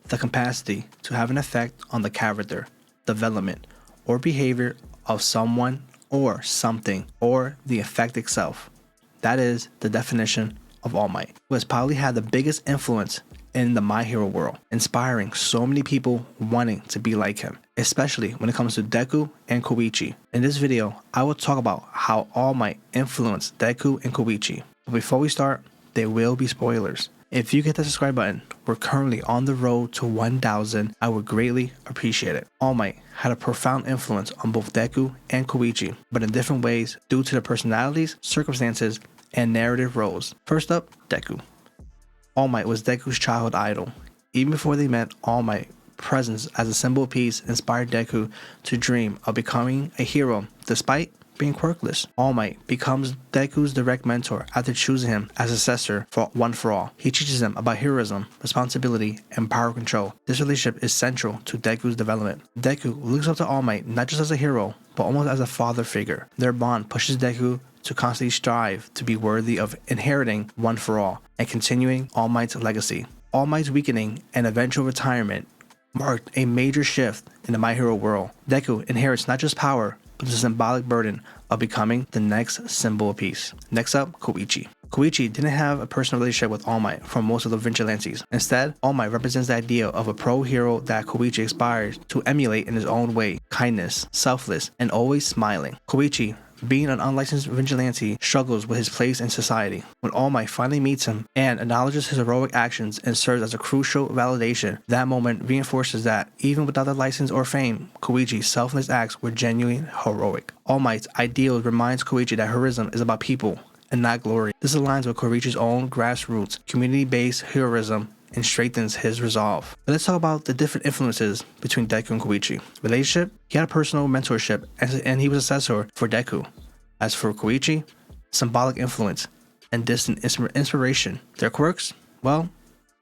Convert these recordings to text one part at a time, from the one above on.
the capacity to have an effect on the character, development, or behavior of someone or something, or the effect itself. That is the definition of All Might, who has probably had the biggest influence in the My Hero world, inspiring so many people wanting to be like him, especially when it comes to Deku and Koichi. In this video, I will talk about how All Might influenced Deku and Koichi. But before we start, there will be spoilers. If you hit the subscribe button, we're currently on the road to 1,000. I would greatly appreciate it. All Might had a profound influence on both Deku and Koichi, but in different ways due to their personalities, circumstances, and narrative roles. First up, Deku. All Might was Deku's childhood idol. Even before they met, All Might's presence as a symbol of peace inspired Deku to dream of becoming a hero despite being quirkless. All Might becomes Deku's direct mentor after choosing him as successor for One for All. He teaches him about heroism, responsibility, and power control. This relationship is central to Deku's development. Deku looks up to All Might not just as a hero, but almost as a father figure. Their bond pushes Deku to constantly strive to be worthy of inheriting One for All and continuing All Might's legacy. All Might's weakening and eventual retirement marked a major shift in the My Hero world. Deku inherits not just power, but the symbolic burden of becoming the next symbol of peace. Next up, Koichi. Koichi didn't have a personal relationship with All Might for most of the vigilantes. Instead, All Might represents the idea of a pro-hero that Koichi aspires to emulate in his own way: kindness, selfless, and always smiling. Koichi, being an unlicensed vigilante, struggles with his place in society. When All Might finally meets him and acknowledges his heroic actions and serves as a crucial validation, that moment reinforces that, even without the license or fame, Koichi's selfless acts were genuinely heroic. All Might's ideal reminds Koichi that heroism is about people and not glory. This aligns with Koichi's own grassroots, community-based heroism and strengthens his resolve. But let's talk about the different influences between Deku and Koichi. Relationship: he had a personal mentorship and he was a successor for Deku. As for Koichi, symbolic influence and distant inspiration. Their quirks? Well,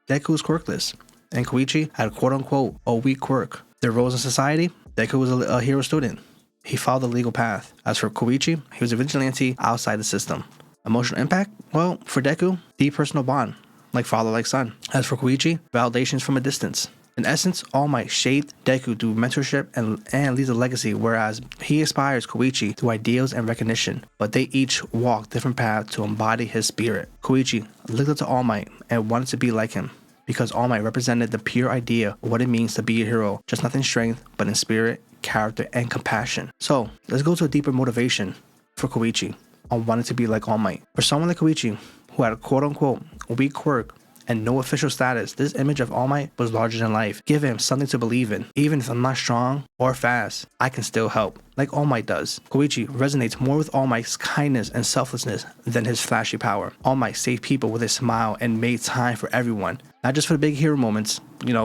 Deku was quirkless, and Koichi had quote-unquote a weak quirk. Their roles in society: Deku was a hero student. He followed the legal path. As for Koichi, he was a vigilante outside the system. Emotional impact? Well, for Deku, deep personal bond, like father like son. As for Koichi, validations from a distance. In essence, All Might shaped Deku through mentorship and leaves a legacy, whereas he inspires Koichi through ideals and recognition, but they each walk different paths to embody his spirit. Koichi looked up to All Might and wanted to be like him, because All Might represented the pure idea of what it means to be a hero, just not in strength, but in spirit, character, and compassion. So, let's go to a deeper motivation for Koichi on wanting to be like All Might. For someone like Koichi, who had a quote-unquote weak quirk and no official status, this image of All Might was larger than life, giving him something to believe in. Even if I'm not strong or fast, I can still help, like All Might does. Koichi resonates more with All Might's kindness and selflessness than his flashy power. All Might saved people with a smile and made time for everyone, not just for the big hero moments,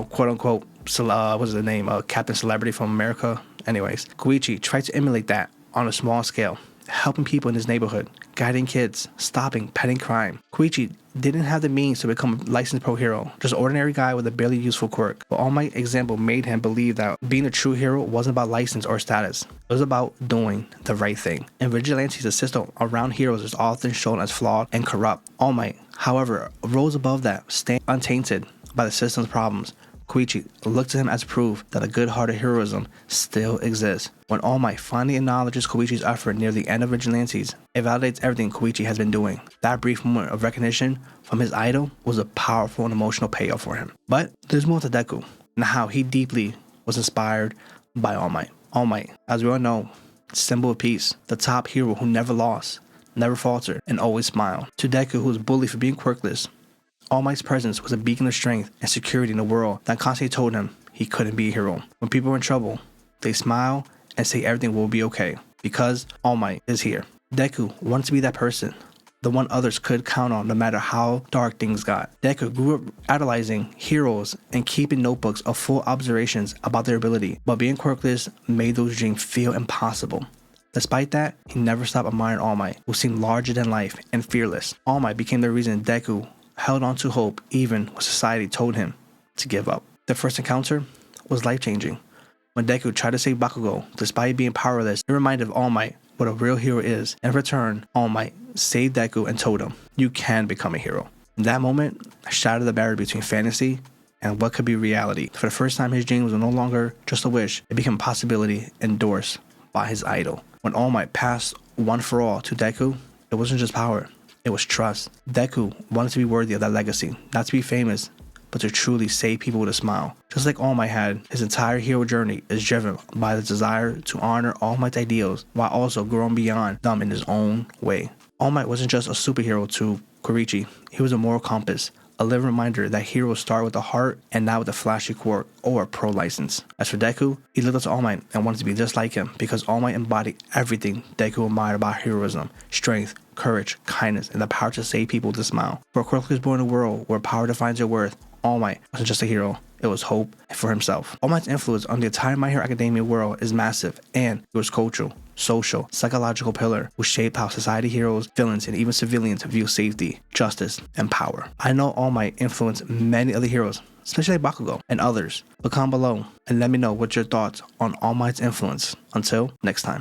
quote-unquote, what's the name, Captain Celebrity from America. Anyways, Koichi tried to emulate that on a small scale, helping people in his neighborhood, guiding kids, stopping petty crime. Koichi didn't have the means to become a licensed pro hero, just an ordinary guy with a barely useful quirk. But All Might's example made him believe that being a true hero wasn't about license or status. It was about doing the right thing. And Vigilante's the system around heroes is often shown as flawed and corrupt. All Might, however, rose above that, staying untainted by the system's problems. Koichi looked to him as proof that a good-hearted heroism still exists. When All Might finally acknowledges Koichi's effort near the end of Vigilantes, it validates everything Koichi has been doing. That brief moment of recognition from his idol was a powerful and emotional payoff for him. But there's more to Deku, and how he deeply was inspired by All Might. All Might, as we all know, symbol of peace, the top hero who never lost, never faltered, and always smiled. To Deku, who was bullied for being quirkless, All Might's presence was a beacon of strength and security in a world that constantly told him he couldn't be a hero. When people were in trouble, they smile and say everything will be okay, because All Might is here. Deku wanted to be that person, the one others could count on no matter how dark things got. Deku grew up idolizing heroes and keeping notebooks of full observations about their ability, but being quirkless made those dreams feel impossible. Despite that, he never stopped admiring All Might, who seemed larger than life and fearless. All Might became the reason Deku held on to hope even when society told him to give up. Their first encounter was life-changing. When Deku tried to save Bakugo, despite being powerless, it reminded All Might what a real hero is. In return, All Might saved Deku and told him, "You can become a hero." In that moment, shattered the barrier between fantasy and what could be reality. For the first time, his dreams were no longer just a wish. It became a possibility endorsed by his idol. When All Might passed one for all to Deku, it wasn't just power, it was trust. Deku wanted to be worthy of that legacy, not to be famous, but to truly save people with a smile. Just like All Might had, his entire hero journey is driven by the desire to honor All Might's ideals while also growing beyond them in his own way. All Might wasn't just a superhero to Koichi, he was a moral compass, a living reminder that heroes start with a heart and not with a flashy quirk or a pro license. As for Deku, he looked up to All Might and wanted to be just like him because All Might embodied everything Deku admired about heroism: strength, courage, kindness, and the power to save people with a smile. For Quirks was born in a world where power defines your worth, All Might wasn't just a hero, it was hope for himself. All Might's influence on the entire My Hero Academia world is massive, and it was cultural, social, psychological pillar who shaped how society, heroes, villains, and even civilians view safety, justice, and power. I know All Might influenced many other heroes, especially Bakugo and others, but comment below and let me know what your thoughts on All Might's influence. Until next time.